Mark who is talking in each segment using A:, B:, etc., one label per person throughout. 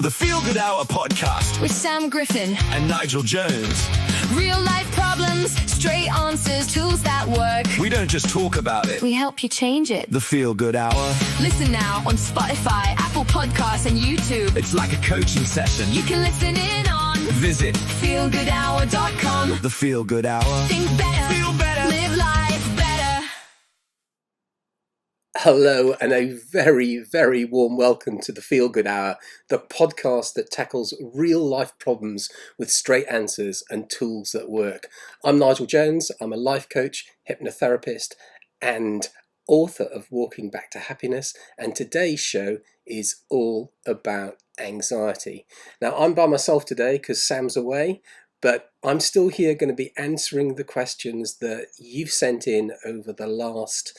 A: The Feel Good Hour podcast
B: with Sam Griffin
A: and Nigel Jones.
B: Real life problems, straight answers, tools that work.
A: We don't just talk about it.
B: We help you change it.
A: The Feel Good Hour.
B: Listen now on Spotify, Apple Podcasts and YouTube.
A: It's like a coaching session.
B: You can listen in on
A: Visit
B: feelgoodhour.com.
A: The Feel Good Hour.
B: Think better.
A: Feel better.
B: Live life better.
C: Hello and a very, very warm welcome to the Feel Good Hour, the podcast that tackles real life problems with straight answers and tools that work. I'm Nigel Jones. I'm a life coach, hypnotherapist and author of Walking Back to Happiness, and today's show is all about anxiety. Now I'm by myself today because Sam's away, but I'm still here going to be answering the questions that you've sent in over the last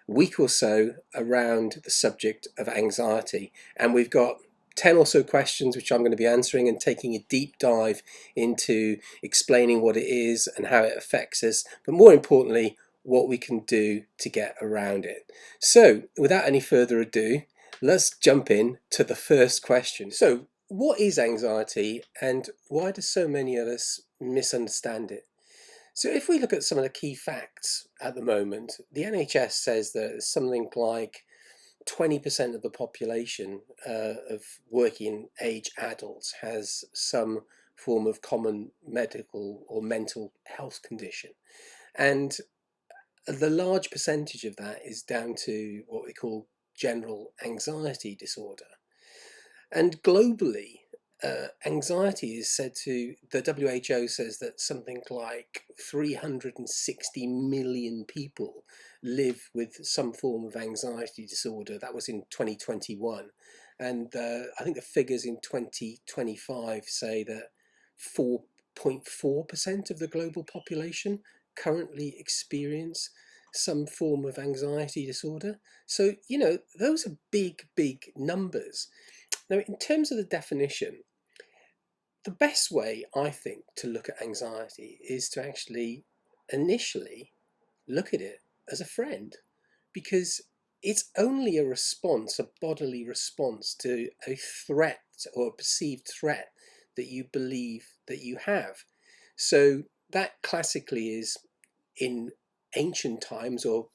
C: week or so around the subject of anxiety, and we've got 10 or so questions which I'm going to be answering and taking a deep dive into explaining what it is and how it affects us, but more importantly what we can do to get around it. So without any further ado, let's jump in to the first question. So what is anxiety and why do so many of us misunderstand it? So if we look at some of the key facts at the moment, the NHS says that something like 20% of the population of working age adults has some form of common medical or mental health condition. And the large percentage of that is down to what we call general anxiety disorder. And globally, anxiety is said to, the WHO says that something like 360 million people live with some form of anxiety disorder. That was in 2021. And I think the figures in 2025 say that 4.4% of the global population currently experience some form of anxiety disorder. So, you know, those are big, big numbers. Now, in terms of the definition, the best way, I think, to look at anxiety is to actually initially look at it as a friend, because it's only a response, a bodily response to a threat or a perceived threat that you believe that you have. So that classically is in ancient times, or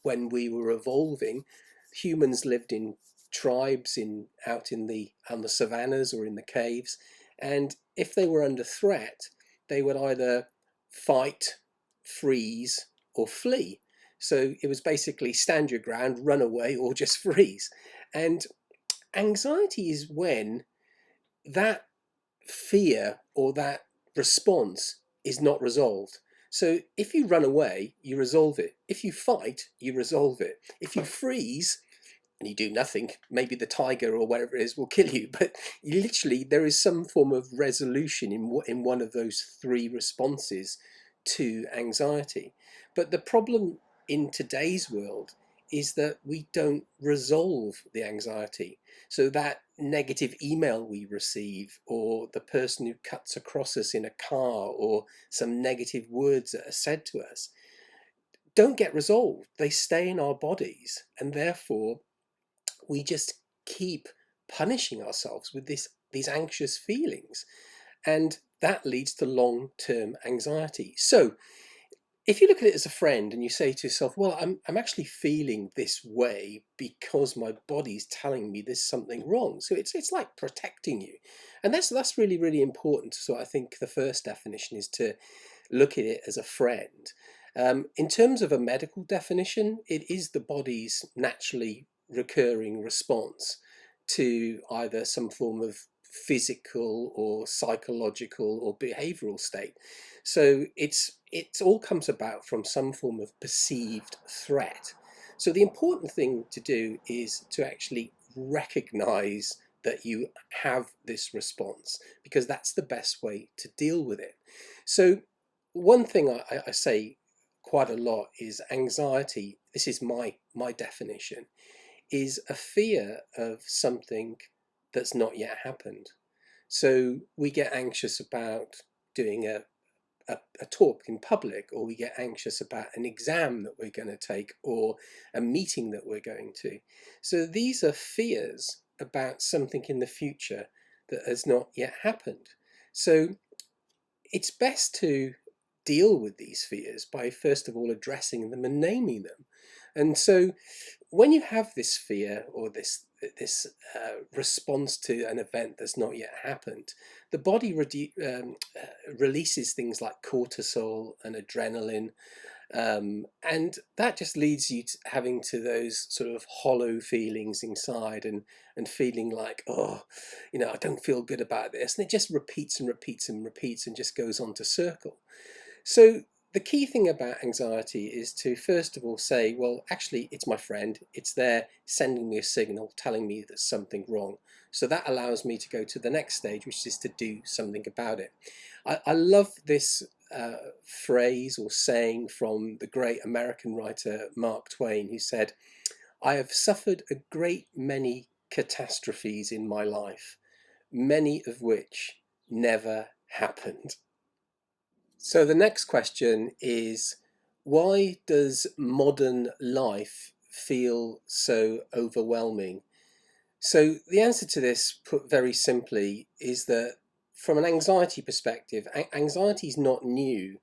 C: when we were evolving, humans lived in tribes out on the savannas or in the caves. And if they were under threat, they would either fight, freeze, or flee. So it was basically stand your ground, run away, or just freeze. And anxiety is when that fear or that response is not resolved. So if you run away, you resolve it. If you fight, you resolve it. If you freeze, and you do nothing, maybe the tiger or whatever it is will kill you, but literally there is some form of resolution in one of those three responses to anxiety. But the problem in today's world is that we don't resolve the anxiety. So that negative email we receive, or the person who cuts across us in a car, or some negative words that are said to us, don't get resolved. They stay in our bodies, and therefore we just keep punishing ourselves with these anxious feelings, and that leads to long-term anxiety. So if you look at it as a friend and you say to yourself, well, I'm actually feeling this way because my body's telling me there's something wrong. So it's like protecting you. And that's really, really important. So I think the first definition is to look at it as a friend. In terms of a medical definition, it is the body's naturally recurring response to either some form of physical or psychological or behavioral state. So it all comes about from some form of perceived threat. So the important thing to do is to actually recognize that you have this response, because that's the best way to deal with it. So one thing I say quite a lot is anxiety, this is my definition, is a fear of something that's not yet happened. So we get anxious about doing a talk in public, or we get anxious about an exam that we're going to take, or a meeting that we're going to. So these are fears about something in the future that has not yet happened. So it's best to deal with these fears by first of all addressing them and naming them. And so when you have this fear or this response to an event that's not yet happened, the body releases things like cortisol and adrenaline, and that just leads you to having to those sort of hollow feelings inside, and feeling like, oh, I don't feel good about this, and it just repeats and repeats and repeats and just goes on to circle. So the key thing about anxiety is to first of all say, well, actually, it's my friend. It's there sending me a signal, telling me there's something wrong. So that allows me to go to the next stage, which is to do something about it. I love this phrase or saying from the great American writer Mark Twain, who said, "I have suffered a great many catastrophes in my life, many of which never happened." So the next question is, why does modern life feel so overwhelming? So the answer to this, put very simply, is that from an anxiety perspective, anxiety is not new,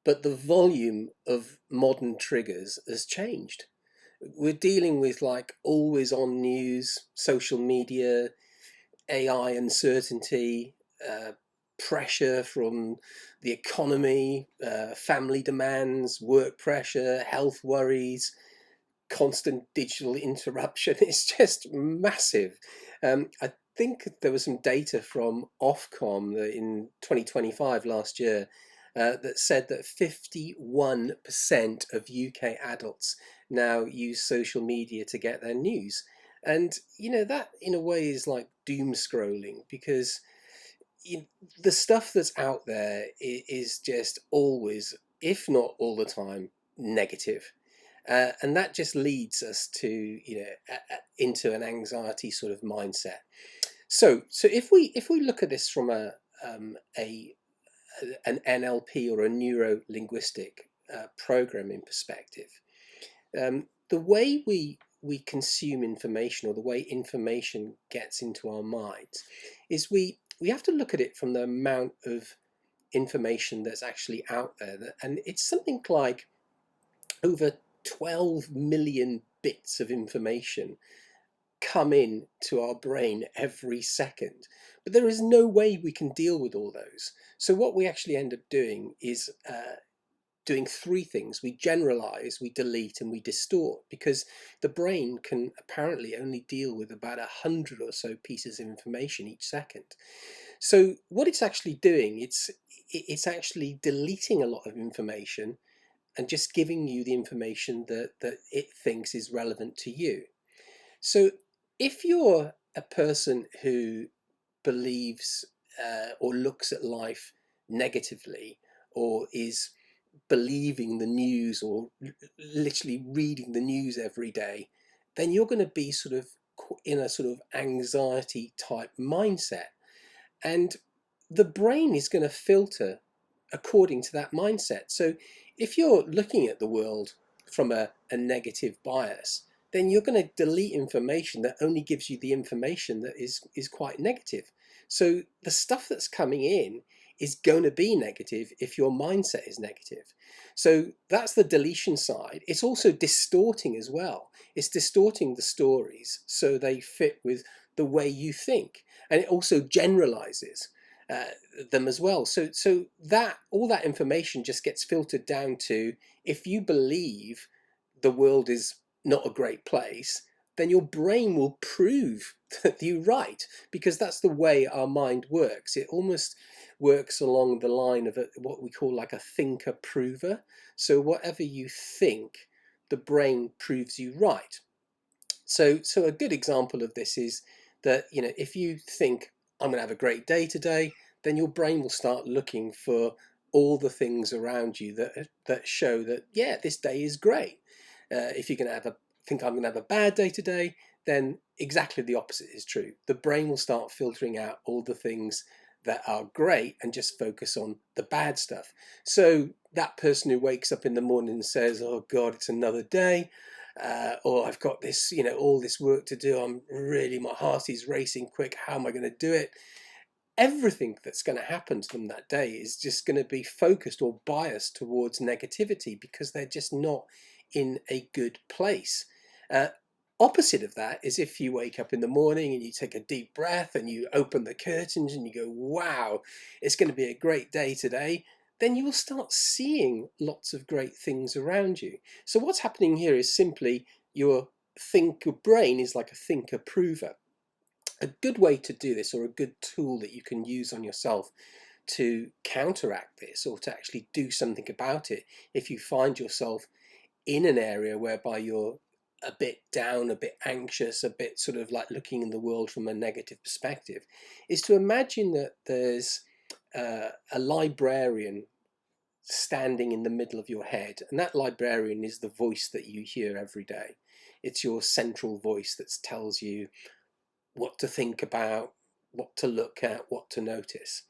C: but the volume of modern triggers has changed. We're dealing with like always on news, social media, AI uncertainty, pressure from the economy, family demands, work pressure, health worries, constant digital interruption. It's just massive. I think there was some data from Ofcom in 2025 last year that said that 51% of UK adults now use social media to get their news. And, that in a way is like doom scrolling, because the stuff that's out there is just always, if not all the time, negative. And that just leads us to, into an anxiety sort of mindset. So if we look at this from an NLP or a neuro linguistic programming perspective, the way we consume information, or the way information gets into our minds, is we have to look at it from the amount of information that's actually out there, and it's something like over 12 million bits of information come in to our brain every second. But there is no way we can deal with all those. So what we actually end up doing is doing three things. We generalize, we delete, and we distort, because the brain can apparently only deal with about 100 or so pieces of information each second. So what it's actually doing, it's actually deleting a lot of information and just giving you the information that it thinks is relevant to you. So if you're a person who believes or looks at life negatively, or is believing the news, or literally reading the news every day, then you're going to be sort of in a sort of anxiety type mindset. And the brain is going to filter according to that mindset. So if you're looking at the world from a negative bias, then you're going to delete information that only gives you the information that is quite negative. So the stuff that's coming in is going to be negative if your mindset is negative. So that's the deletion side. It's also distorting as well. It's distorting the stories so they fit with the way you think, and it also generalizes them as well. So that all that information just gets filtered down to, if you believe the world is not a great place, then your brain will prove that you're right, because that's the way our mind works. It almost works along the line of what we call like a thinker prover. So whatever you think, the brain proves you right. So a good example of this is that, if you think, I'm going to have a great day today, then your brain will start looking for all the things around you that show that, yeah, this day is great. If you're going to think I'm going to have a bad day today, then exactly the opposite is true. The brain will start filtering out all the things that are great and just focus on the bad stuff. So that person who wakes up in the morning and says, oh God, it's another day, or I've got this, all this work to do, my heart is racing quick, how am I going to do it? everything that's going to happen to them that day is just going to be focused or biased towards negativity because they're just not in a good place. Opposite of that is if you wake up in the morning and you take a deep breath and you open the curtains and you go, wow, it's going to be a great day today, then you will start seeing lots of great things around you. So what's happening here is simply your brain is like a thinker prover. A good way to do this, or a good tool that you can use on yourself to counteract this or to actually do something about it, if you find yourself in an area whereby you're a bit down, a bit anxious, a bit sort of like looking in the world from a negative perspective, is to imagine that there's a librarian standing in the middle of your head, and that librarian is the voice that you hear every day. It's your central voice that tells you what to think about, what to look at, what to notice.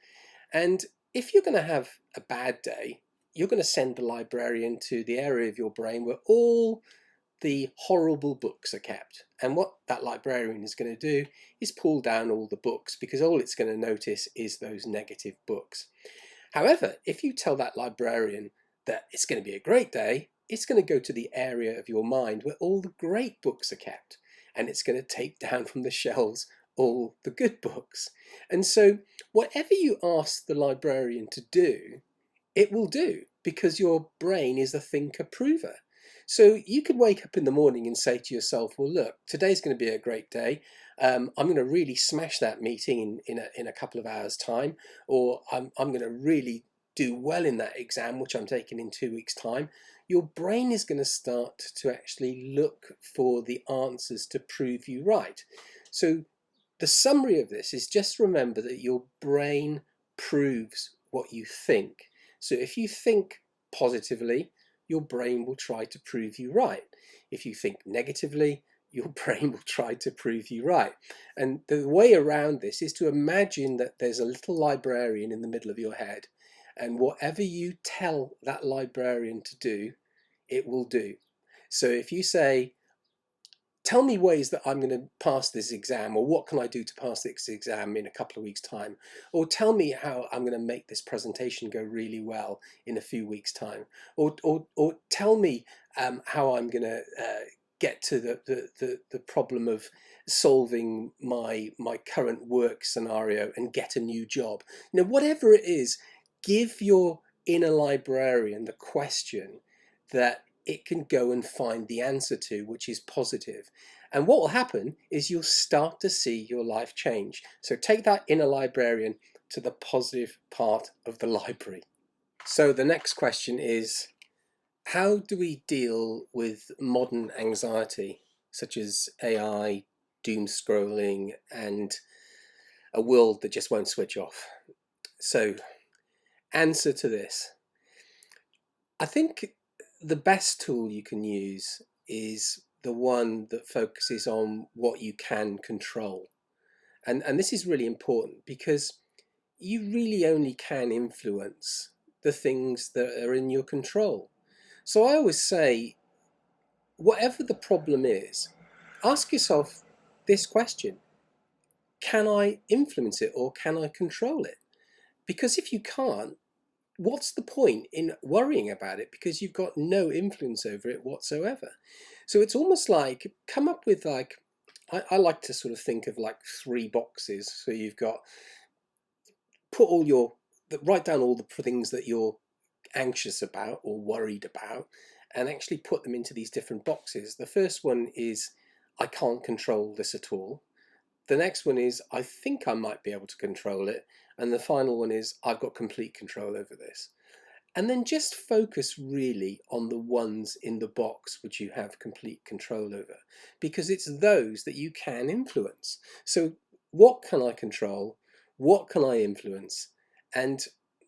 C: And if you're going to have a bad day, you're going to send the librarian to the area of your brain where all the horrible books are kept. And what that librarian is going to do is pull down all the books, because all it's going to notice is those negative books. However, if you tell that librarian that it's going to be a great day, it's going to go to the area of your mind where all the great books are kept, and it's going to take down from the shelves all the good books. And so whatever you ask the librarian to do, it will do, because your brain is a thinker prover. So you could wake up in the morning and say to yourself, well, look, today's going to be a great day. I'm going to really smash that meeting in a couple of hours' time, or I'm going to really do well in that exam, which I'm taking in 2 weeks' time. Your brain is going to start to actually look for the answers to prove you right. So the summary of this is, just remember that your brain proves what you think. So if you think positively, your brain will try to prove you right. If you think negatively, your brain will try to prove you right. And the way around this is to imagine that there's a little librarian in the middle of your head, and whatever you tell that librarian to do, it will do. So if you say, tell me ways that I'm going to pass this exam, or what can I do to pass this exam in a couple of weeks' time, or tell me how I'm going to make this presentation go really well in a few weeks' time, or tell me how I'm going to get to the problem of solving my current work scenario and get a new job. Whatever it is, give your inner librarian the question that it can go and find the answer to, which is positive. And what will happen is you'll start to see your life change. So take that inner librarian to the positive part of the library. So the next question is, how do we deal with modern anxiety, such as AI, doomscrolling, and a world that just won't switch off? So, answer to this. I think the best tool you can use is the one that focuses on what you can control. And this is really important, because you really only can influence the things that are in your control. So I always say, whatever the problem is, ask yourself this question: can I influence it, or can I control it? Because if you can't, what's the point in worrying about it, because you've got no influence over it whatsoever? So it's almost like, come up with like, I like to sort of think of like 3 boxes. So you've got, write down all the things that you're anxious about or worried about, and actually put them into these different boxes. The first one is, I can't control this at all. The next one is, I think I might be able to control it. And the final one is, I've got complete control over this. And then just focus really on the ones in the box which you have complete control over, because it's those that you can influence. So what can I control? What can I influence? And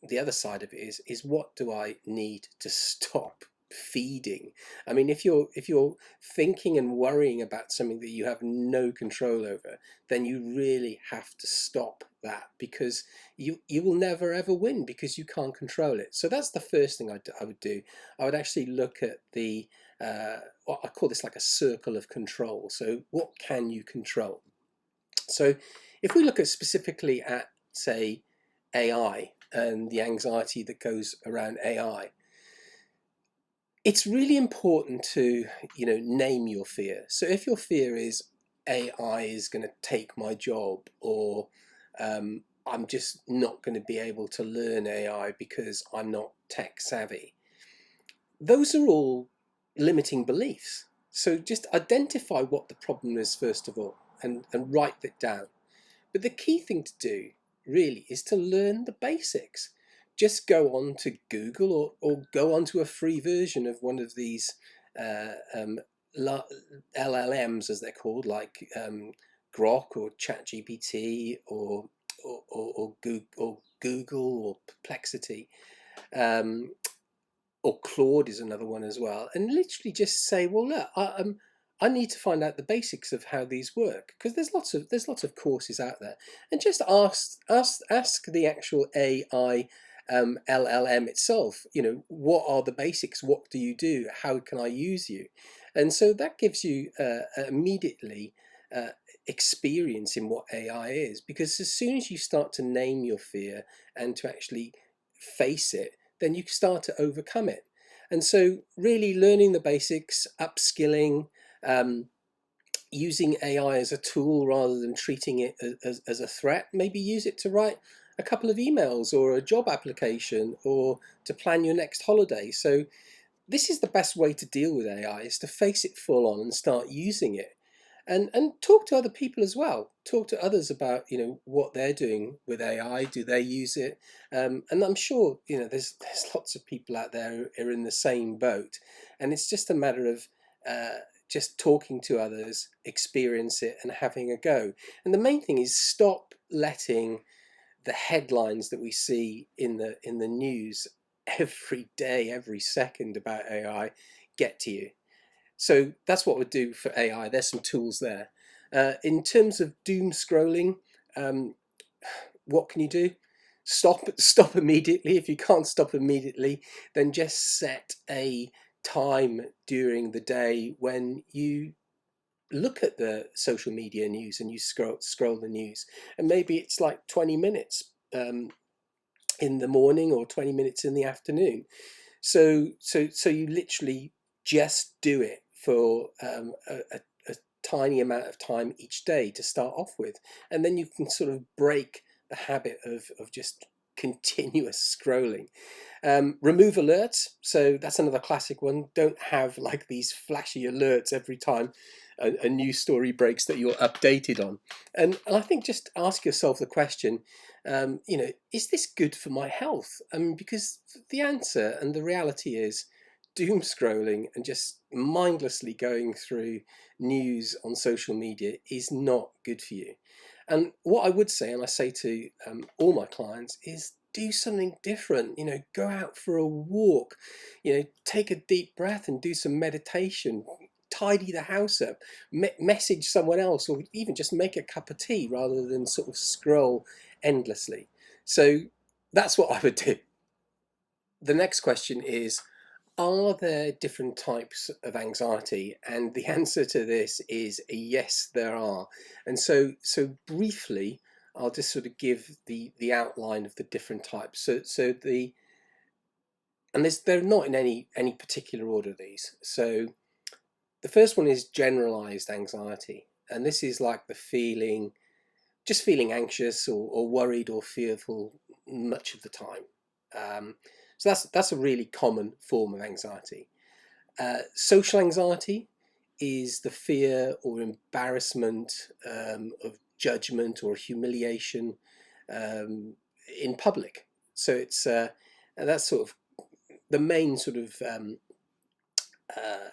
C: the other side of it is what do I need to stop feeding? I mean, if you're thinking and worrying about something that you have no control over, then you really have to stop that, because you will never ever win, because you can't control it. So that's the first thing I would do. I would actually look at the I call this like a circle of control. So what can you control? So if we look at specifically at say, AI and the anxiety that goes around AI, it's really important to, name your fear. So if your fear is AI is going to take my job, or I'm just not going to be able to learn AI because I'm not tech savvy, those are all limiting beliefs. So just identify what the problem is first of all, and write it down. But the key thing to do really is to learn the basics. Just go on to Google, or go onto a free version of one of these uh, um, LLMs, as they're called, like Grok or ChatGPT, or Google or Perplexity. Or Claude is another one as well, and literally just say, well, look, I need to find out the basics of how these work, because there's lots of courses out there, and just ask the actual AI LLM itself, what are the basics, what do you do, how can I use you, and so that gives you immediately uh, experience in what AI is, because as soon as you start to name your fear and to actually face it, then you start to overcome it. And so really learning the basics, upskilling, um, using AI as a tool rather than treating it as a threat. Maybe use it to write a couple of emails or a job application, or to plan your next holiday. So this is the best way to deal with AI, is to face it full on and start using it. And talk to other people as well. Talk to others about what they're doing with AI. Do they use it? And I'm sure there's lots of people out there who are in the same boat, and it's just a matter of just talking to others, experience it, and having a go. And the main thing is, stop letting the headlines that we see in the news every day, every second about AI get to you. So that's what we'll do for AI. There's some tools there. In terms of doom scrolling, um, what can you do? Stop immediately. If you can't stop immediately, then just set a time during the day when you look at the social media news and you scroll the news, and maybe it's like 20 minutes in the morning, or 20 minutes in the afternoon. So you literally just do it for a tiny amount of time each day to start off with, and then you can sort of break the habit of just continuous scrolling. Remove alerts. So that's another classic one. Don't have like these flashy alerts every time a news story breaks that you're updated on. And I think just ask yourself the question, is this good for my health? I mean, because the answer and the reality is, doom scrolling and just mindlessly going through news on social media is not good for you. And what I would say, and I say to all my clients, is do something different. Go out for a walk, take a deep breath and do some meditation, tidy the house up, message someone else, or even just make a cup of tea rather than sort of scroll endlessly. So that's what I would do. The next question is, are there different types of anxiety? And the answer to this is yes, there are. And so briefly, I'll just sort of give the outline of the different types. They're not in any particular order, these. So the first one is generalized anxiety, and this is like the feeling anxious or worried or fearful much of the time. So that's a really common form of anxiety. Social anxiety is the fear or embarrassment of judgment or humiliation in public. So that's sort of the main sort of uh,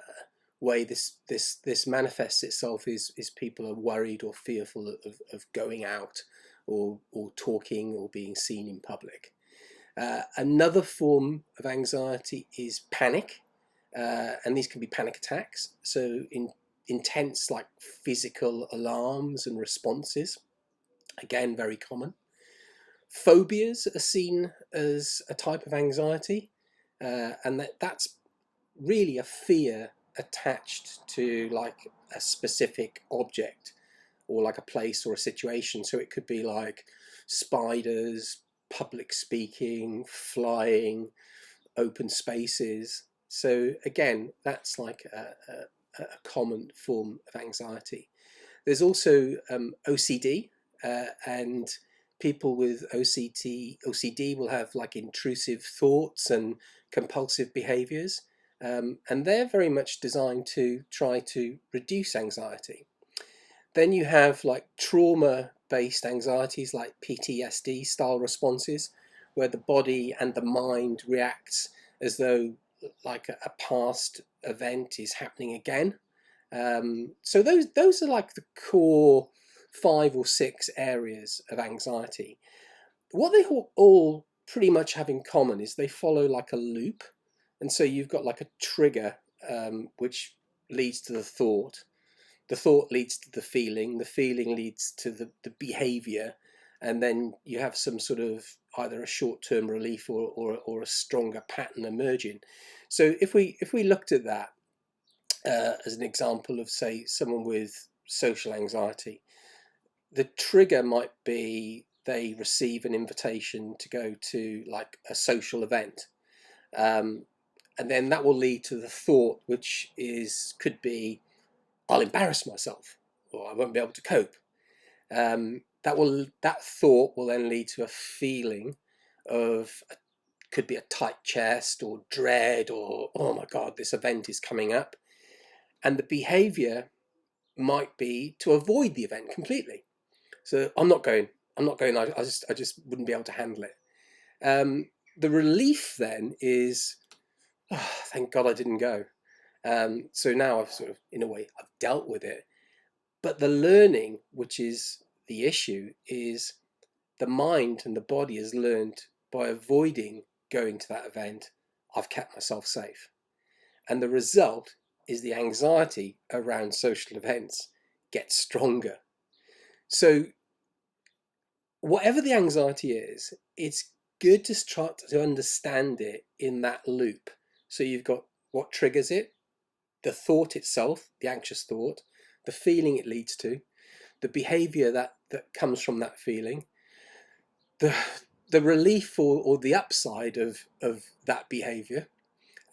C: way this manifests itself, is people are worried or fearful of going out, or talking, or being seen in public. Another form of anxiety is panic, and these can be panic attacks. So intense, like physical alarms and responses. Again, very common. Phobias are seen as a type of anxiety, and that's really a fear attached to like a specific object, or like a place or a situation. So it could be like spiders, public speaking, flying, open spaces. So again, that's like a common form of anxiety. There's also OCD, and people with OCD will have like intrusive thoughts and compulsive behaviors, and they're very much designed to try to reduce anxiety. Then you have like trauma-based anxieties like PTSD style responses, where the body and the mind reacts as though like a past event is happening again. So those are like the core 5 or 6 areas of anxiety. What they all pretty much have in common is they follow like a loop, and so you've got like a trigger, which leads to the thought leads to the feeling leads to the behavior, and then you have some sort of either a short-term relief or a stronger pattern emerging. So if we looked at that as an example of, say, someone with social anxiety, the trigger might be they receive an invitation to go to like a social event, and then that will lead to the thought, which could be, I'll embarrass myself, or I won't be able to cope. That thought will then lead to a feeling of, could be a tight chest or dread, or oh my God, this event is coming up. And the behavior might be to avoid the event completely. So I'm not going. I just wouldn't be able to handle it. The relief then is, oh, thank God I didn't go. So now I've sort of, in a way, I've dealt with it. But the learning, which is the issue, is the mind and the body has learned by avoiding going to that event, I've kept myself safe. And the result is the anxiety around social events gets stronger. So whatever the anxiety is, it's good to try to understand it in that loop. So you've got what triggers it, the thought itself, the anxious thought, the feeling it leads to, the behavior that comes from that feeling, the relief or the upside of that behavior,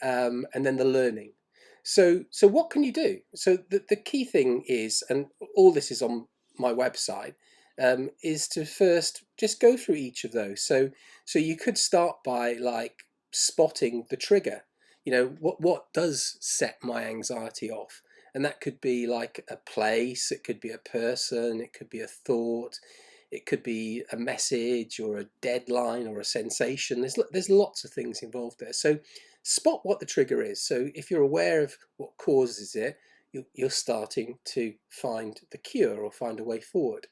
C: and then the learning. So what can you do? So the key thing is, and all this is on my website, is to first just go through each of those. So you could start by like spotting the trigger. You know, what does set my anxiety off? And that could be like a place, it could be a person, it could be a thought, it could be a message or a deadline or a sensation. There's lots of things involved there. So spot what the trigger is. So if you're aware of what causes it, you're starting to find the cure or find a way forward.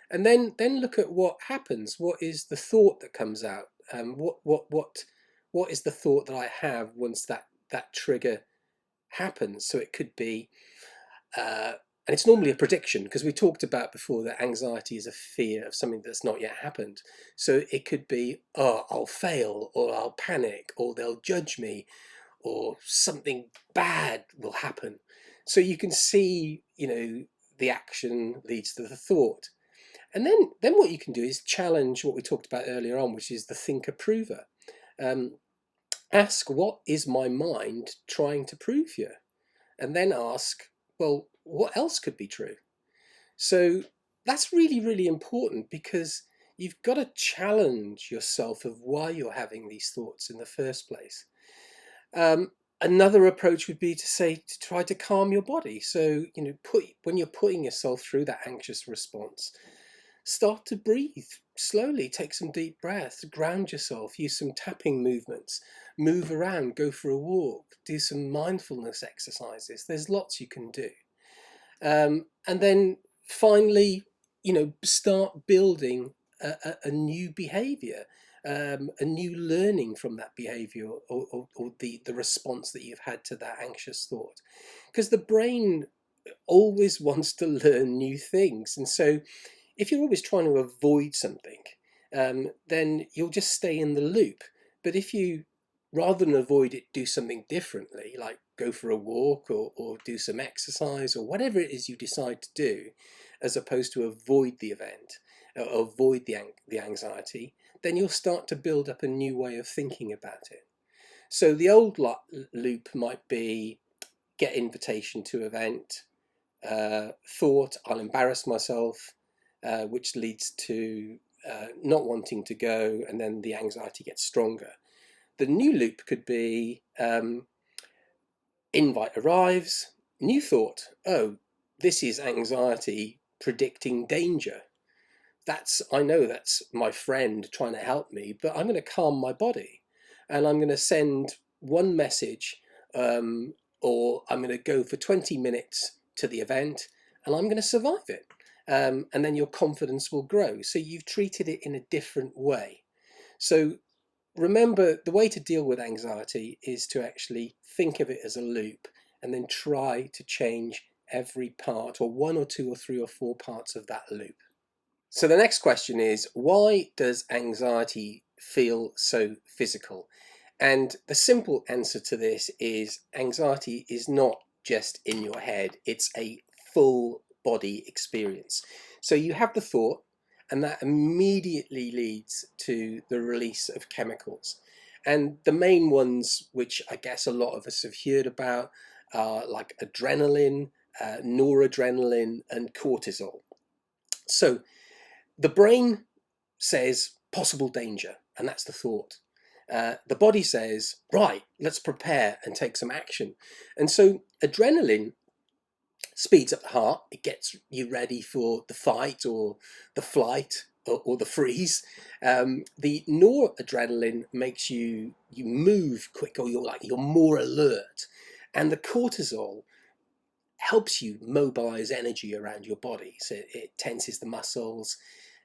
C: And then look at what happens. What is the thought that comes out? What is the thought that I have once that trigger happens? So it could be, and it's normally a prediction, because we talked about before that anxiety is a fear of something that's not yet happened. So it could be, oh, I'll fail, or I'll panic, or they'll judge me, or something bad will happen. So you can see, you know, the action leads to the thought. And then what you can do is challenge what we talked about earlier on, which is the thinker-prover. Ask, what is my mind trying to prove here? And then ask, well, what else could be true? So that's really, really important, because you've got to challenge yourself of why you're having these thoughts in the first place. Another approach would be to say, to try to calm your body. So, you know, when you're putting yourself through that anxious response, start to breathe slowly, take some deep breaths, ground yourself, use some tapping movements, move around, go for a walk, do some mindfulness exercises. There's lots you can do. And then finally, you know, start building a new behavior, a new learning from that behavior, or the response that you've had to that anxious thought. Because the brain always wants to learn new things. And so if you're always trying to avoid something, then you'll just stay in the loop. But if you, rather than avoid it, do something differently, like go for a walk or do some exercise or whatever it is you decide to do, as opposed to avoid the event, avoid the anxiety, then you'll start to build up a new way of thinking about it. So the old loop might be get invitation to event, thought I'll embarrass myself, which leads to not wanting to go, and then the anxiety gets stronger. The new loop could be invite arrives, new thought, oh, this is anxiety predicting danger. I know that's my friend trying to help me, but I'm going to calm my body, and I'm going to send one message, or I'm going to go for 20 minutes to the event, and I'm going to survive it. And then your confidence will grow. So you've treated it in a different way. So remember, the way to deal with anxiety is to actually think of it as a loop and then try to change every part, or one or two or three or four parts of that loop. So the next question is, why does anxiety feel so physical? And the simple answer to this is anxiety is not just in your head, it's a full body experience. So you have the thought, and that immediately leads to the release of chemicals. And the main ones, which I guess a lot of us have heard about, are like adrenaline, noradrenaline, and cortisol. So the brain says possible danger, and that's the thought. The body says, right, let's prepare and take some action. And so adrenaline speeds up the heart. It gets you ready for the fight or the flight or the freeze. The noradrenaline makes you move quick, or you're more alert. And the cortisol helps you mobilize energy around your body. So it tenses the muscles.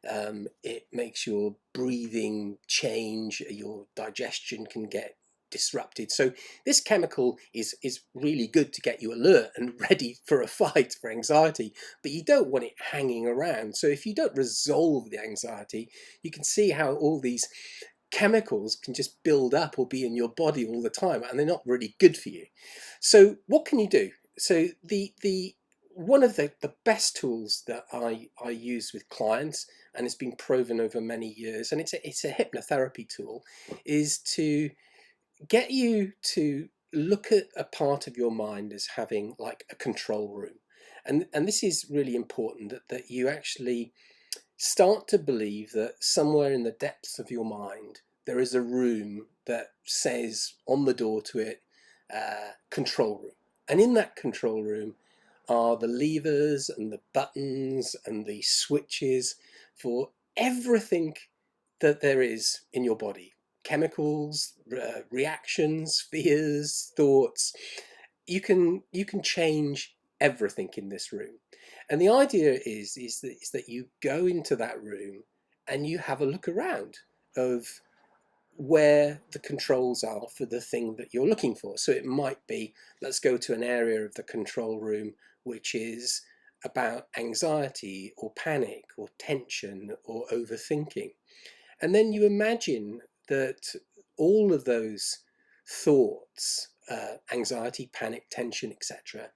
C: It makes your breathing change. Your digestion can get disrupted. So this chemical is really good to get you alert and ready for a fight, for anxiety, but you don't want it hanging around. So if you don't resolve the anxiety, you can see how all these chemicals can just build up or be in your body all the time, and they're not really good for you. So what can you do? So the one of the best tools that I use with clients, and it's been proven over many years, and it's a hypnotherapy tool, is to get you to look at a part of your mind as having like a control room. And this is really important, that you actually start to believe that somewhere in the depths of your mind there is a room that says on the door to it, control room. And in that control room are the levers and the buttons and the switches for everything that there is in your body. Chemicals, reactions, fears, thoughts. You can change everything in this room. And the idea is that you go into that room and you have a look around of where the controls are for the thing that you're looking for. So it might be, let's go to an area of the control room which is about anxiety or panic or tension or overthinking. And then you imagine that all of those thoughts, anxiety, panic, tension, etc.,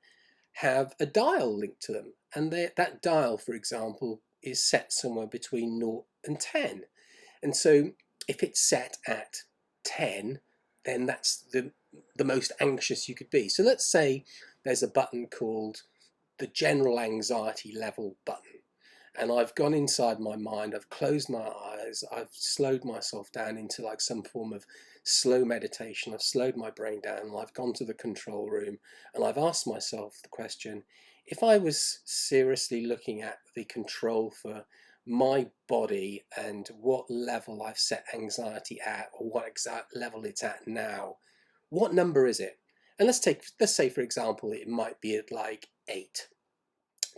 C: have a dial linked to them. And that dial, for example, is set somewhere between 0 and 10. And so if it's set at 10, then that's the most anxious you could be. So let's say there's a button called the general anxiety level button. And I've gone inside my mind, I've closed my eyes, I've slowed myself down into like some form of slow meditation. I've slowed my brain down, and I've gone to the control room, and I've asked myself the question, if I was seriously looking at the control for my body and what level I've set anxiety at, or what exact level it's at now, what number is it? And let's say, for example, it might be at like 8.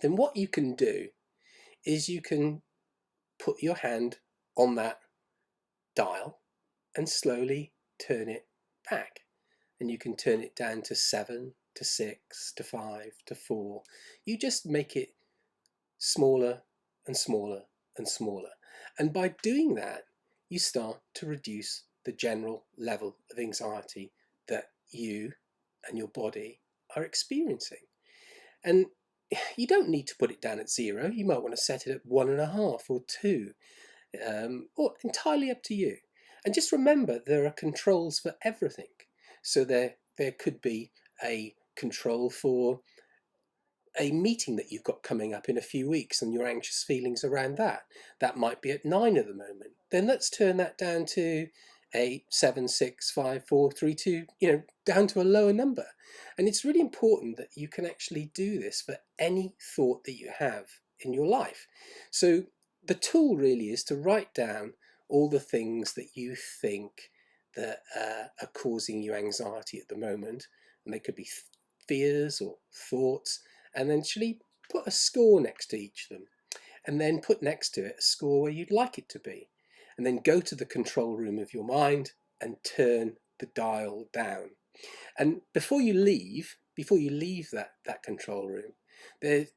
C: Then what you can do is you can put your hand on that dial and slowly turn it back. And you can turn it down to 7, to 6, to 5, to 4. You just make it smaller and smaller and smaller. And by doing that, you start to reduce the general level of anxiety that you and your body are experiencing. And you don't need to put it down at 0. You might want to set it at 1.5 or 2, or entirely up to you. And just remember, there are controls for everything. So there could be a control for a meeting that you've got coming up in a few weeks and your anxious feelings around that. That might be at 9 at the moment. Then let's turn that down to 8, 7, 6, 5, 4, 3, 2, down to a lower number. And it's really important that you can actually do this for any thought that you have in your life. So the tool really is to write down all the things that you think that are causing you anxiety at the moment. And they could be fears or thoughts, and then actually put a score next to each of them, and then put next to it a score where you'd like it to be, and then go to the control room of your mind and turn the dial down. And before you leave that control room,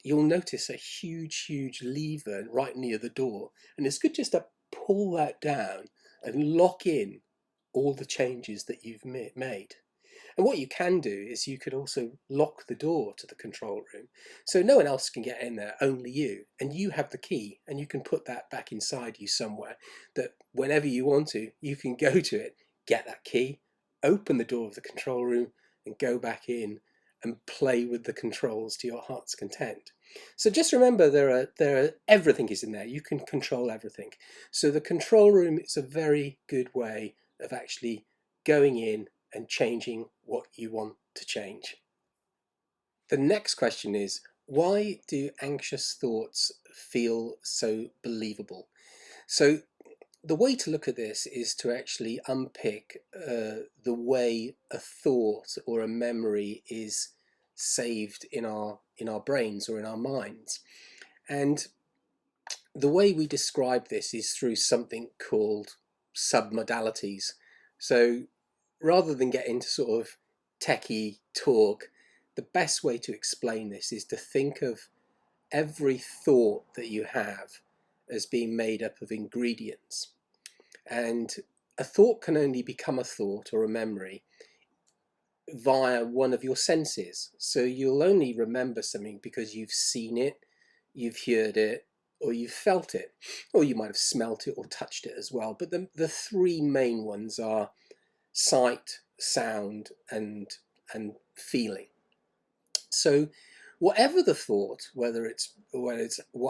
C: you'll notice a huge lever right near the door, and it's good just to pull that down and lock in all the changes that you've made. And what you can do is you could also lock the door to the control room so no one else can get in there, only you. And you have the key, and you can put that back inside you somewhere, that whenever you want to, you can go to it, get that key, open the door of the control room and go back in and play with the controls to your heart's content. So just remember, everything is in there. You can control everything. So the control room is a very good way of actually going in and changing what you want to change. The next question is, why do anxious thoughts feel so believable? So the way to look at this is to actually unpick the way a thought or a memory is saved in our brains or in our minds. And the way we describe this is through something called submodalities. So rather than get into sort of techie talk, the best way to explain this is to think of every thought that you have as being made up of ingredients. And a thought can only become a thought or a memory via one of your senses. So you'll only remember something because you've seen it, you've heard it, or you've felt it, or you might have smelt it or touched it as well. But the three main ones are sight, sound, and feeling. So whatever the thought, whether it's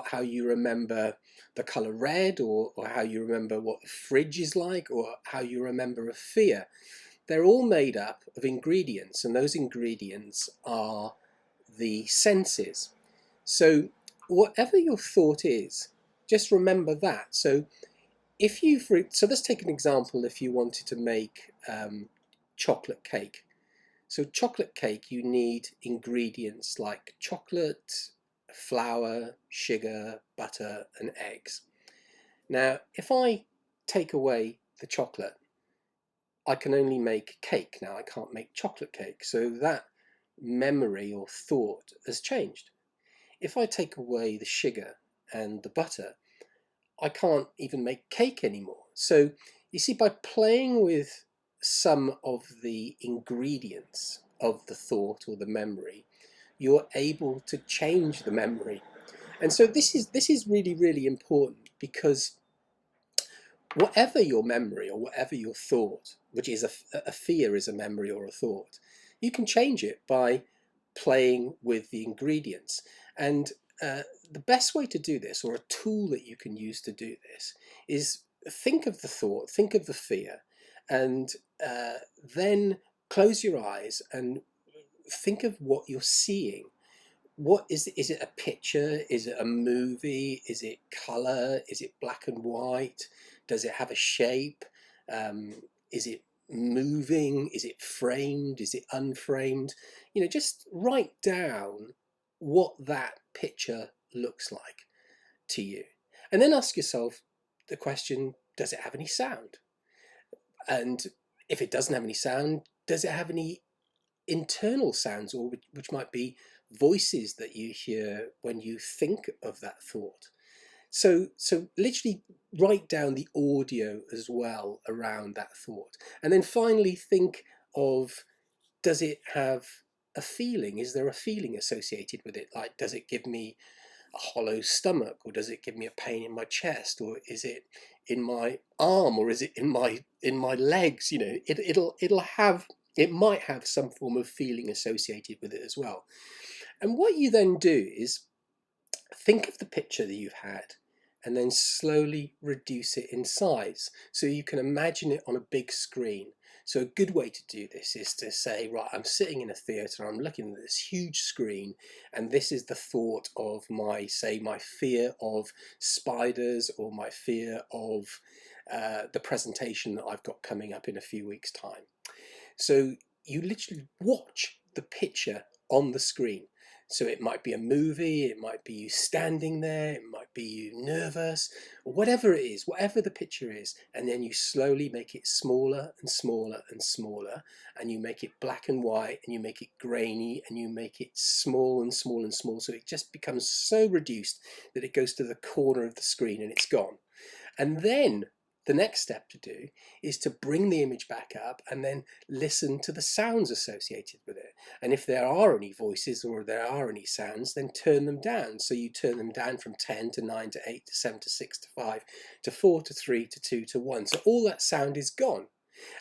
C: how you remember the color red, or how you remember what the fridge is like, or how you remember a fear, they're all made up of ingredients, and those ingredients are the senses. So whatever your thought is, just remember that. So let's take an example. If you wanted to make chocolate cake. So chocolate cake, you need ingredients like chocolate, flour, sugar, butter, and eggs. Now, if I take away the chocolate, I can only make cake. Now, I can't make chocolate cake. So that memory or thought has changed. If I take away the sugar and the butter, I can't even make cake anymore. So you see, by playing with some of the ingredients of the thought or the memory, you're able to change the memory. And so this is really important, because whatever your memory or whatever your thought, which is a fear is a memory or a thought, you can change it by playing with the ingredients. And the best way to do this, or a tool that you can use to do this, is think of the thought, think of the fear, and then close your eyes and think of what you're seeing. What is it? A picture? Is it a movie? Is it color? Is it black and white? Does it have a shape? Is it moving? Is it framed? Is it unframed? Just write down what that picture looks like to you, and then ask yourself the question, does it have any sound? And if it doesn't have any sound, does it have any internal sounds, or which might be voices that you hear when you think of that thought? So literally write down the audio as well around that thought. And then finally think of, does it have a feeling? Is there a feeling associated with it? Like, does it give me a hollow stomach, or does it give me a pain in my chest, or is it in my arm, or is it in my legs? You know, it might have some form of feeling associated with it as well. And what you then do is think of the picture that you've had and then slowly reduce it in size. So you can imagine it on a big screen. So a good way to do this is to say, right, I'm sitting in a theatre, I'm looking at this huge screen, and this is the thought of my fear of spiders, or my fear of the presentation that I've got coming up in a few weeks' time. So you literally watch the picture on the screen. So it might be a movie, it might be you standing there, it might be you nervous, or whatever it is, whatever the picture is, and then you slowly make it smaller and smaller and smaller, and you make it black and white, and you make it grainy, and you make it small and small and small, so it just becomes so reduced that it goes to the corner of the screen and it's gone. And then the next step to do is to bring the image back up and then listen to the sounds associated with it. And if there are any voices or there are any sounds, then turn them down. So you turn them down from 10 to 9 to 8 to 7 to 6 to 5 to 4 to 3 to 2 to 1. So all that sound is gone.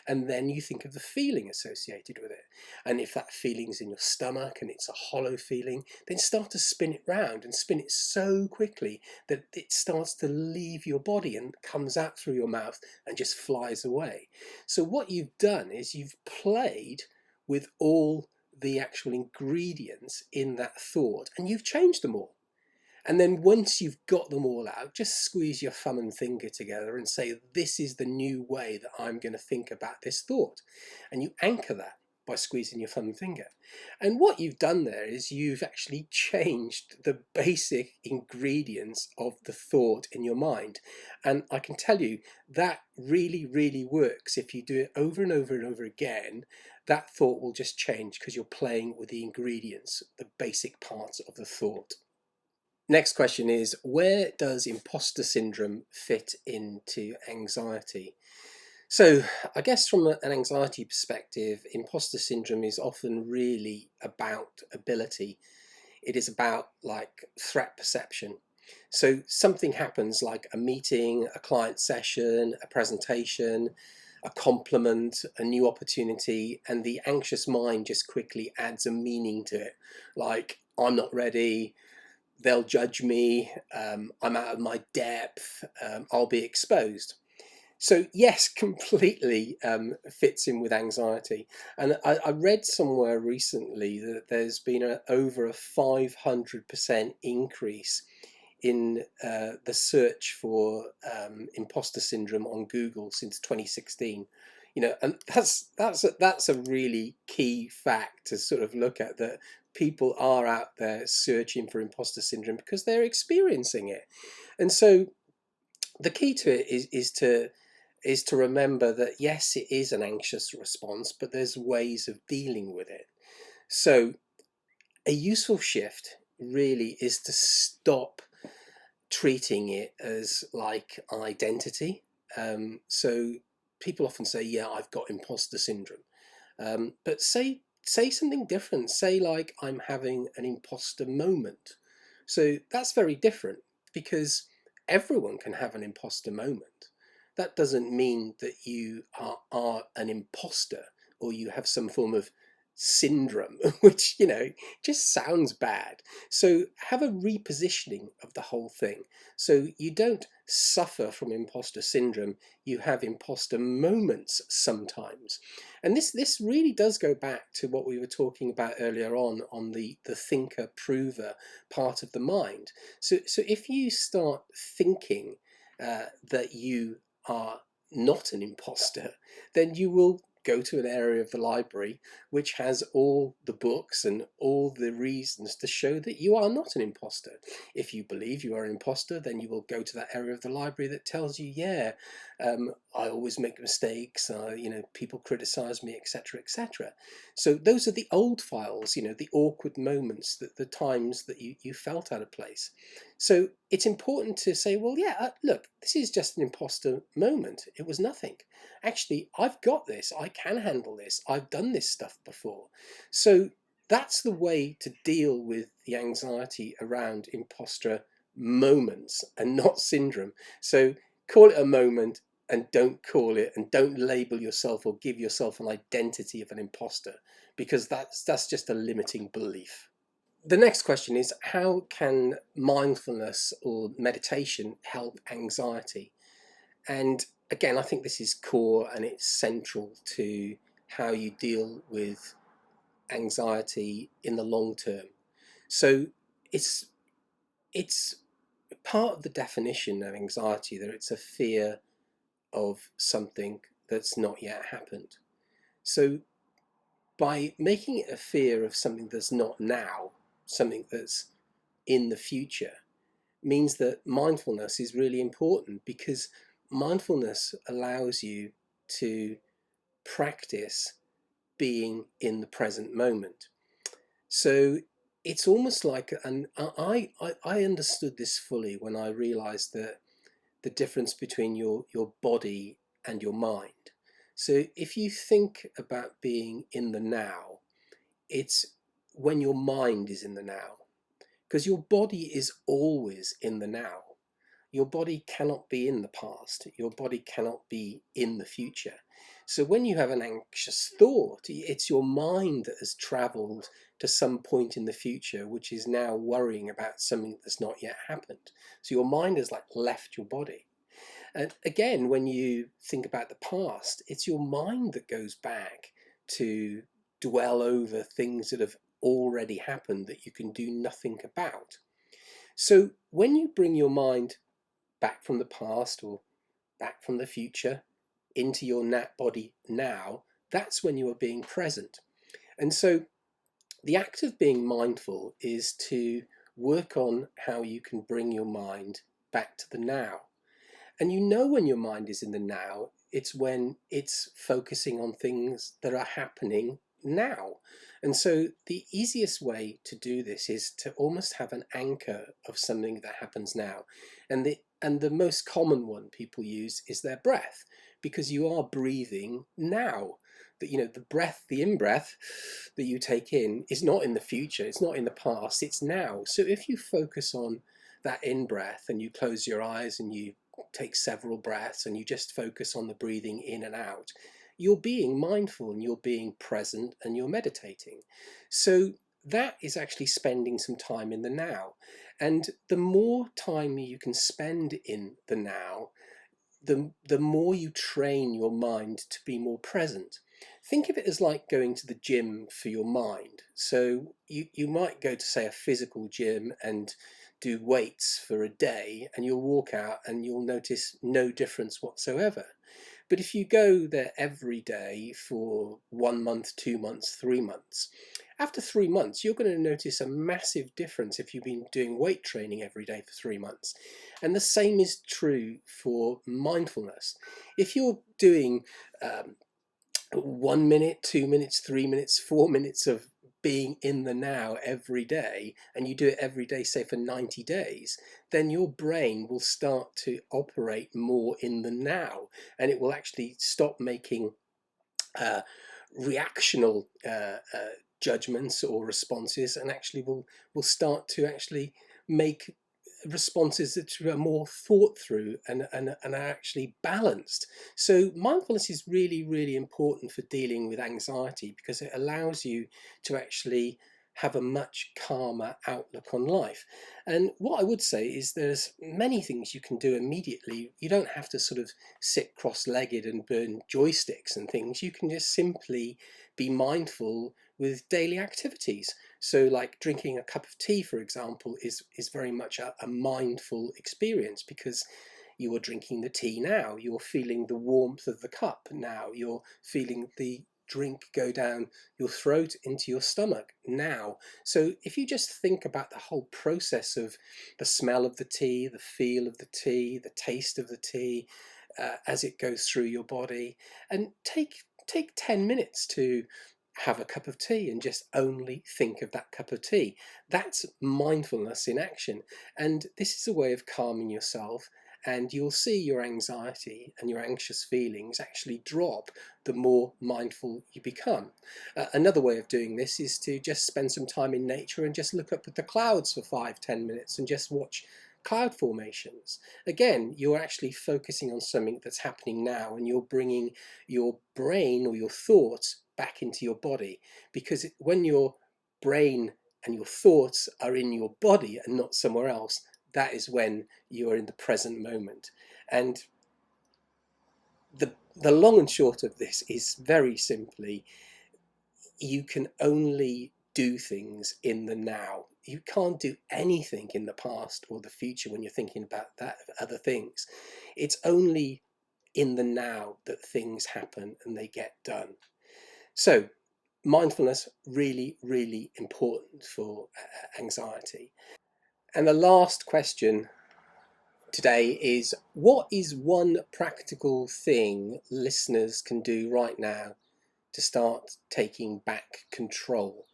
C: And then you think of the feeling associated with it. And if that feeling's in your stomach and it's a hollow feeling, then start to spin it round and spin it so quickly that it starts to leave your body and comes out through your mouth and just flies away. So what you've done is you've played with all the actual ingredients in that thought, and you've changed them all. And then once you've got them all out, just squeeze your thumb and finger together and say, this is the new way that I'm going to think about this thought. And you anchor that by squeezing your thumb and finger. And what you've done there is you've actually changed the basic ingredients of the thought in your mind. And I can tell you that really, really works. If you do it over and over and over again, that thought will just change because you're playing with the ingredients, the basic parts of the thought. Next question is, where does imposter syndrome fit into anxiety? So I guess from an anxiety perspective, imposter syndrome is often really about ability. It is about like threat perception. So something happens like a meeting, a client session, a presentation, a compliment, a new opportunity, and the anxious mind just quickly adds a meaning to it. Like, I'm not ready, they'll judge me, I'm out of my depth, I'll be exposed. So yes, completely fits in with anxiety. And I read somewhere recently that there's been over a 500% increase in the search for imposter syndrome on Google since 2016. You know, and that's a really key fact to sort of look at, that people are out there searching for imposter syndrome because they're experiencing it. And so the key to it is to remember that yes, it is an anxious response, but there's ways of dealing with it. So a useful shift really is to stop treating it as like an identity. So people often say, yeah, I've got imposter syndrome. But say something different. Say like, I'm having an imposter moment. So that's very different, because everyone can have an imposter moment. That doesn't mean that you are an imposter, or you have some form of syndrome, which, you know, just sounds bad. So have a repositioning of the whole thing. So you don't suffer from imposter syndrome, you have imposter moments sometimes. And this really does go back to what we were talking about earlier on the thinker prover part of the mind. So if you start thinking that you are not an imposter, then you will go to an area of the library which has all the books and all the reasons to show that you are not an imposter. If you believe you are an imposter, then you will go to that area of the library that tells you, yeah, I always make mistakes, you know, people criticize me, etc., etc. So those are the old files, you know, the awkward moments, the times that you felt out of place. So it's important to say, well, yeah, look, this is just an imposter moment. It was nothing. Actually, I've got this. I can handle this. I've done this stuff before. So that's the way to deal with the anxiety around imposter moments and not syndrome. So call it a moment and don't call it, and don't label yourself or give yourself an identity of an imposter, because that's just a limiting belief. The next question is, how can mindfulness or meditation help anxiety? And again, I think this is core and it's central to how you deal with anxiety in the long term. So it's it's part of the definition of anxiety that it's a fear of something that's not yet happened. So by making it a fear of something that's not now, something that's in the future, means that mindfulness is really important, because mindfulness allows you to practice being in the present moment. So it's almost like, and I understood this fully when I realized that the difference between your body and your mind. So if you think about being in the now, it's when your mind is in the now, because your body is always in the now. Your body cannot be in the past. Your body cannot be in the future. So when you have an anxious thought, it's your mind that has traveled to some point in the future, which is now worrying about something that's not yet happened. So your mind has like left your body. And again, when you think about the past, it's your mind that goes back to dwell over things that have already happened that you can do nothing about. So when you bring your mind back from the past or back from the future into your body now, that's when you are being present. And so the act of being mindful is to work on how you can bring your mind back to the now. And you know when your mind is in the now, it's when it's focusing on things that are happening now. And so the easiest way to do this is to almost have an anchor of something that happens now. And the most common one people use is their breath, because you are breathing now. That, you know, the breath, the in-breath that you take in is not in the future, it's not in the past, it's now. So if you focus on that in-breath and you close your eyes and you take several breaths and you just focus on the breathing in and out, you're being mindful and you're being present and you're meditating. So that is actually spending some time in the now. And the more time you can spend in the now, the more you train your mind to be more present. Think of it as like going to the gym for your mind. So you might go to, say, a physical gym and do weights for a day, and you'll walk out and you'll notice no difference whatsoever. But if you go there every day for 1 month, 2 months, 3 months, after 3 months, you're going to notice a massive difference if you've been doing weight training every day for 3 months. And the same is true for mindfulness. If you're doing 1 minute, 2 minutes, 3 minutes, 4 minutes of being in the now every day, and you do it every day, say for 90 days, then your brain will start to operate more in the now, and it will actually stop making reactional judgments or responses, and actually will start to actually make responses that are more thought through and are actually balanced. So mindfulness is really, really important for dealing with anxiety, because it allows you to actually have a much calmer outlook on life. And what I would say is there's many things you can do immediately. You don't have to sort of sit cross-legged and burn joysticks and things. You can just simply be mindful with daily activities. So like drinking a cup of tea, for example, is very much a mindful experience, because you are drinking the tea now, you're feeling the warmth of the cup now, you're feeling the drink go down your throat into your stomach now. So if you just think about the whole process of the smell of the tea, the feel of the tea, the taste of the tea, as it goes through your body, and take 10 minutes to have a cup of tea and just only think of that cup of tea. That's mindfulness in action. And this is a way of calming yourself and you'll see your anxiety and your anxious feelings actually drop the more mindful you become. Another way of doing this is to just spend some time in nature and just look up at the clouds for 5-10 minutes and just watch cloud formations. Again, you're actually focusing on something that's happening now, and you're bringing your brain or your thoughts back into your body, because when your brain and your thoughts are in your body and not somewhere else, that is when you are in the present moment. And the long and short of this is very simply, you can only do things in the now. You can't do anything in the past or the future when you're thinking about that other things. It's only in the now that things happen and they get done. So mindfulness, really, really important for anxiety. And the last question today is, what is one practical thing listeners can do right now to start taking back control?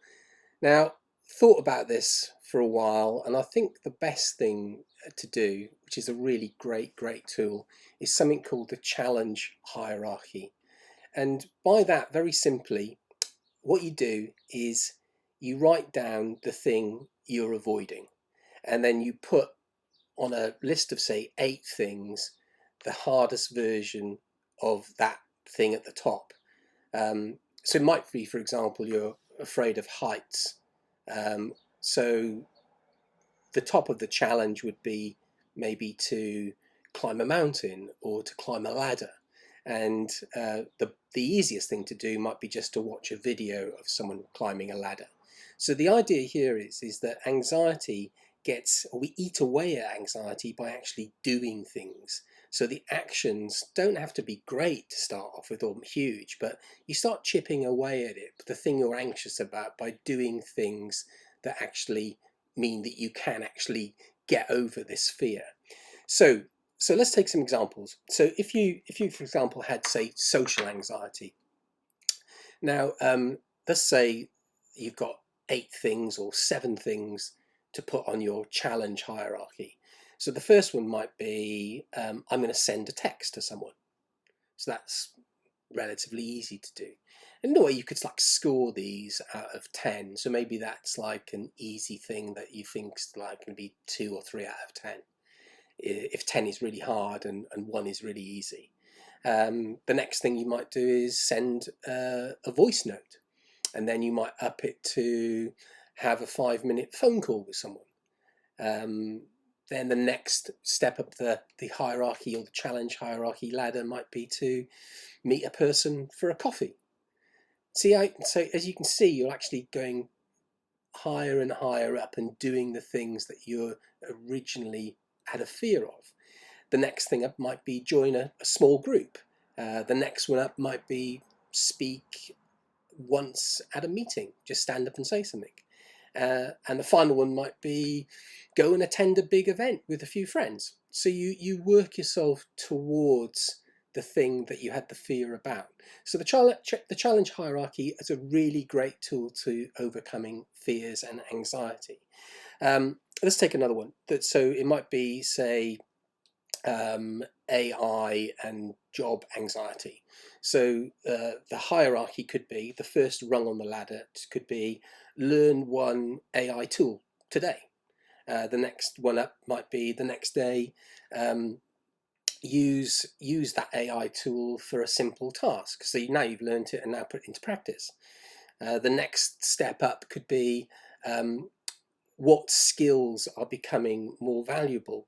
C: Now, thought about this for a while, and I think the best thing to do, which is a really great tool, is something called the challenge hierarchy. And by that, very simply, what you do is you write down the thing you're avoiding, and then you put on a list of, say, 8 things, the hardest version of that thing at the top. So it might be, for example, you're afraid of heights. So the top of the challenge would be maybe to climb a mountain or to climb a ladder. And the easiest thing to do might be just to watch a video of someone climbing a ladder. So the idea here is that anxiety we eat away at anxiety by actually doing things. So the actions don't have to be great to start off with or huge, but you start chipping away at it, the thing you're anxious about, by doing things that actually mean that you can actually get over this fear. So let's take some examples. So if you for example had, say, social anxiety. Now let's say you've got 8 things or 7 things to put on your challenge hierarchy. So the first one might be, I'm going to send a text to someone. So that's relatively easy to do. And in a way, you could like score these out of 10. So maybe that's like an easy thing that you think's like going to be 2 or 3 out of 10. If 10 is really hard and 1 is really easy. The next thing you might do is send a voice note, and then you might up it to have a 5-minute phone call with someone. Then the next step up the hierarchy, or the challenge hierarchy ladder, might be to meet a person for a coffee. So as you can see, you're actually going higher and higher up and doing the things that you originally had a fear of. The next thing up might be join a small group. The next one up might be speak once at a meeting, just stand up and say something. And the final one might be go and attend a big event with a few friends. So you work yourself towards the thing that you had the fear about. So the challenge hierarchy is a really great tool to overcoming fears and anxiety. Let's take another one. So it might be, say, AI and job anxiety. So the hierarchy could be, the first rung on the ladder could be learn one AI tool today. The next one up might be the next day, use that AI tool for a simple task. So now you've learned it and now put it into practice. The next step up could be what skills are becoming more valuable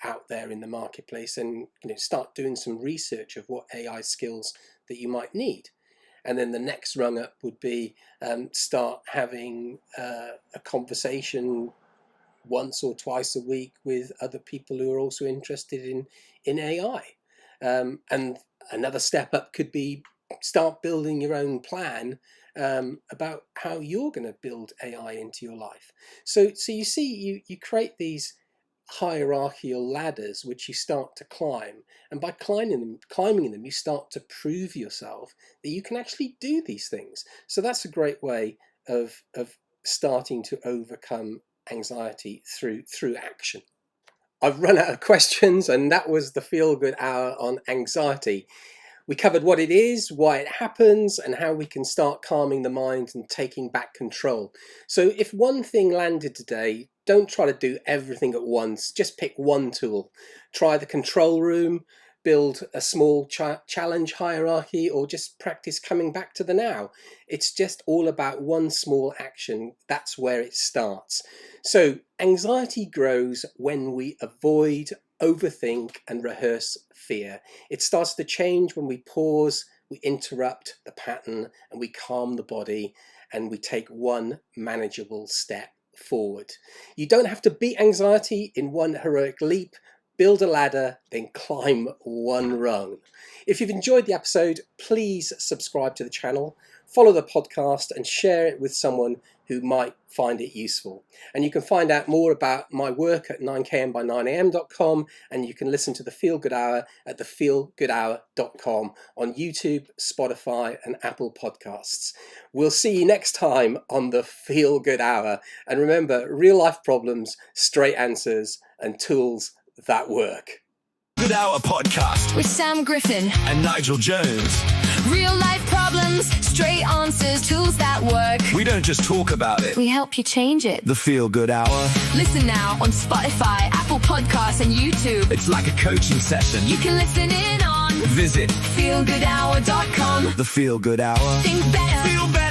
C: out there in the marketplace, and start doing some research of what AI skills that you might need. And then the next rung up would be start having a conversation once or twice a week with other people who are also interested in AI. And another step up could be start building your own plan about how you're going to build AI into your life. So you see, you create these hierarchical ladders which you start to climb, and by climbing them you start to prove yourself that you can actually do these things. So that's a great way of starting to overcome anxiety through action. I've run out of questions, and that was the Feel Good Hour on anxiety. We covered what it is, why it happens, and how we can start calming the mind and taking back control. So if one thing landed today, don't try to do everything at once. Just pick one tool. Try the control room, build a small challenge hierarchy, or just practice coming back to the now. It's just all about one small action. That's where it starts. So anxiety grows when we avoid, overthink, and rehearse fear. It starts to change when we pause, we interrupt the pattern, and we calm the body, and we take one manageable step forward. You don't have to beat anxiety in one heroic leap. Build a ladder, then climb one rung. If you've enjoyed the episode, please subscribe to the channel, follow the podcast, and share it with someone who might find it useful. And you can find out more about my work at 9kmby9am.com, and you can listen to the Feel Good Hour at thefeelgoodhour.com on YouTube, Spotify, and Apple Podcasts. We'll see you next time on the Feel Good Hour. And remember, real life problems, straight answers, and tools that work.
A: Good Hour podcast
B: with Sam Griffin.
A: and Nigel Jones.
B: Real life problems, straight answers, tools that work.
A: We don't just talk about it.
B: We help you change it.
A: The Feel Good Hour.
B: Listen now on Spotify, Apple Podcasts, and YouTube.
A: It's like a coaching session.
B: You can listen in on
A: Visit
B: feelgoodhour.com.
A: The Feel Good Hour.
B: Think better.
A: Feel better.